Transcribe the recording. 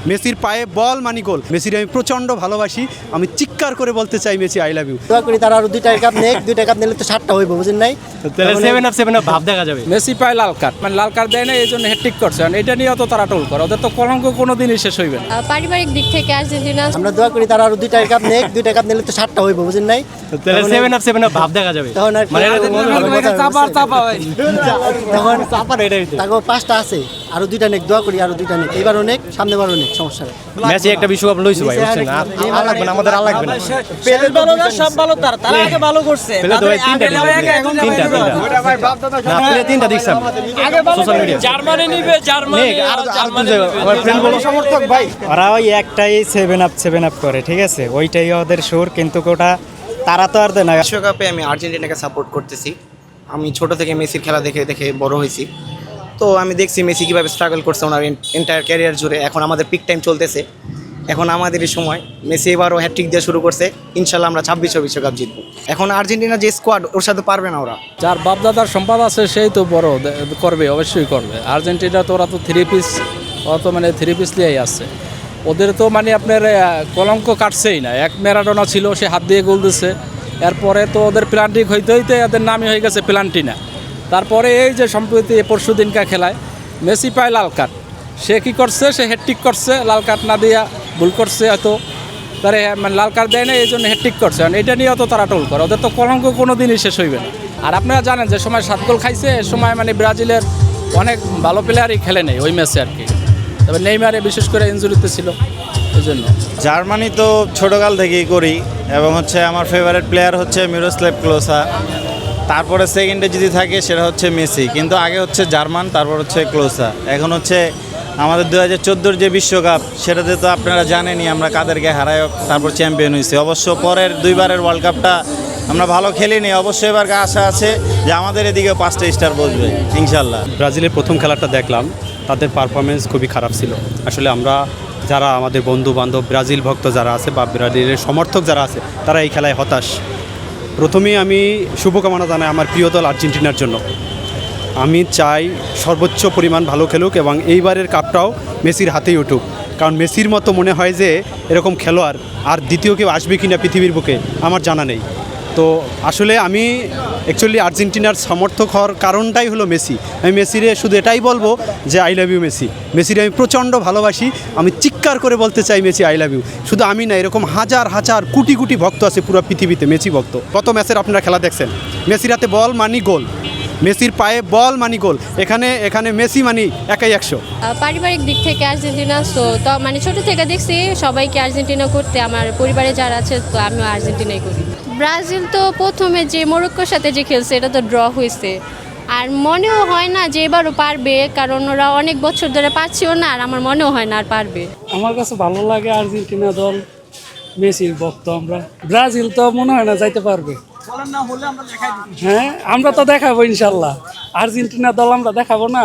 মেসির পায়ে বল মানি গোল। মেসির আমি প্রচণ্ড ভালোবাসি, আমি চিৎকার করে বলতে চাই মেসি আই লাভ ইউ। দোয়া করি তারা আরো দুইটা কাপ নেক, দুইটা কাপ নিলে তো 7টা হইব, বুঝেন নাই? তাহলে 7 ভাব দেখা যাবে। মেসি পায় লাল কার্ড, মানে লাল কার্ড দেয় না, এই জন্য হ্যাটট্রিক করছে। এটা নিয়ে তো তারা টোল করে, ওদের তো কলঙ্ক কোনোদিনই শেষ হইবে না। পারিবারিক দিক থেকে আর্জেন্টিনা আমরা দোয়া করি তারা আরো দুইটা কাপ নেক, দুইটা কাপ নিলে তো 7টা হইব, বুঝেন নাই? তাহলে 7 ভাব দেখা যাবে। তখন আর মানে তখন তাকে 5টা আছে, আরো দুইটা নেক, দোয়া করি আরো দুইটা নেক, এবার অনেক, সামনে বার অনেক, সমস্যা নেই। মেসি একটা বিশ্বকাপ লইছে ভাই, বুঝছেন? আর লাগবে না, আমাদের আর লাগবে না। পেলে ভালো না, সব ভালো, তারা আগে ভালো করছে। পেলে তো ভাই তিনটা না, পেলে তিনটা দেখছেন সোশ্যাল মিডিয়া। জার্মানি নিবে, জার্মানি আমার ফ্রেন্ড বলো সমর্থক ভাই, ওরা ওই একটাই 7 আপ করে, ঠিক আছে, ওইটাই ওদের সুর, কিন্তু ওটা তারা তো আর দেয় না। বিশ্বকাপে আমি আর্জেন্টিনাকে সাপোর্ট করতেছি। আমি ছোট থেকে মেসির খেলা দেখে দেখে বড় হয়েছি, তো আমি দেখছি মেসি কীভাবে স্ট্রাগল করছে ওনার এন্টায়ার ক্যারিয়ার জুড়ে। এখন আমাদের পিক টাইম চলতেছে, এখন আমাদেরই সময়। মেসি এবারও হ্যাটট্রিক দিয়ে শুরু করছে, ইনশাল্লাহ আমরা 26 বিশ্বকাপ জিতবো। এখন আর্জেন্টিনা যে স্কোয়াড, ওর সাথে পারবে না ওরা। যার বাপদাদার সম্পদ আছে সেই তো বড় করবে, অবশ্যই করবে। আর্জেন্টিনা তো ওরা তো 3 পিস, ওরা তো মানে 3 পিস নিয়েই আসছে। ওদের তো মানে আপনার কলঙ্ক কাটছেই না। এক ম্যারাডোনা ছিল, সে হাত দিয়ে গোল দিচ্ছে। এরপরে তো ওদের প্লান্টিক হইতে হইতে এদের নামই হয়ে গেছে প্লান্টিনা। তারপরে এই যে সম্প্রতি পরশু দিনকার খেলায় মেসি পায় লাল কার্ড, সে কী করছে, সে হ্যাটট্রিক করছে। লাল কার্ড না দিয়া ভুল করছে, হয়তো তারা মানে লাল কার্ড দেয় না, এই জন্য হ্যাটট্রিক করছে। এটা নিয়েও তো তারা টোল করে, ওদের তো কলঙ্ক কোনো দিনই শেষ হইবে না। আর আপনারা জানেন যে সময় 7 গোল খাইছে, এ সময় মানে ব্রাজিলের অনেক ভালো প্লেয়ারই খেলে নেই ওই ম্যাচে আর কি। তবে নেইমারে বিশেষ করে ইনজুরিতে ছিল, এই জন্য। জার্মানি তো ছোটকাল থেকেই করি, এবং হচ্ছে আমার ফেভারিট প্লেয়ার হচ্ছে মিরোস্লাভ ক্লোসা। তারপরে সেকেন্ডে যদি থাকে সেটা হচ্ছে মেসি, কিন্তু আগে হচ্ছে জার্মান, তারপর হচ্ছে ক্লোসা। এখন হচ্ছে আমাদের 2014 যে বিশ্বকাপ, সেটাতে তো আপনারা জানেনই আমরা কাদেরকে হারায় তারপর চ্যাম্পিয়ন হয়েছি। অবশ্য পরের 2বারের ওয়ার্ল্ড কাপটা আমরা ভালো খেলিনি, অবশ্যই এবার আশা আছে যে আমাদের এদিকে 5টা স্টার বসবে ইনশাল্লাহ। ব্রাজিলের প্রথম খেলাটা দেখলাম, তাদের পারফরমেন্স খুবই খারাপ ছিল। আসলে আমরা যারা আমাদের বন্ধু বান্ধব ব্রাজিল ভক্ত যারা আছে বা ব্রাজিলের সমর্থক যারা আছে, তারা এই খেলায় হতাশ। প্রথমেই আমি শুভকামনা জানাই আমার প্রিয় দল আর্জেন্টিনার জন্য। আমি চাই সর্বোচ্চ পরিমাণ ভালো খেলুক এবং এইবারের কাপটাও মেসির হাতেই উঠুক, কারণ মেসির মতো মনে হয় যে এরকম খেলোয়াড় আর দ্বিতীয় কেউ আসবে কি না পৃথিবীর বুকে আমার জানা নেই। তো আসলে আমি অ্যাকচুয়ালি আর্জেন্টিনার সমর্থক হওয়ার কারণটাই হলো মেসি। আমি মেসিরে শুধু এটাই বলবো যে আই লাভ ইউ মেসি। মেসিরে আমি প্রচণ্ড ভালোবাসি, আমি চিৎকার করে বলতে চাই মেসি আই লাভ ইউ। শুধু আমি না, এরকম হাজার হাজার কোটি কোটি ভক্ত আছে পুরো পৃথিবীতে মেসি ভক্ত। কত ম্যাচের আপনারা খেলা দেখছেন, মেসির হাতে বল মানি গোল, মেসির পায়ে বল মানি গোল। এখানে মেসি মানি একাই 100। পারিবারিক দিক থেকে আর্জেন্টিনা, তো মানে ছোট থেকে দেখছি সবাইকে আর্জেন্টিনা করতে। আমার পরিবারে যারা আছে, তো আমিও আর্জেন্টিনাই করি। ব্রাজিল তো প্রথমে যে মরক্কোর সাথে যে খেলছে, এটা তো ড্র হয়েছে। আর মনেও হয় না যে এবারও পারবে, কারণ ওরা অনেক বছর ধরে পারছেও না, আর আমার মনেও হয় না আর পারবে। আমার কাছে ভালো লাগে আর্জেন্টিনা দল, মেসির ভক্ত আমরা। ব্রাজিল তো মনে হয় না যাইতে পারবে। হ্যাঁ, আমরা তো দেখাবো ইনশাল্লাহ। আর্জেন্টিনা দল আমরা দেখাবো না।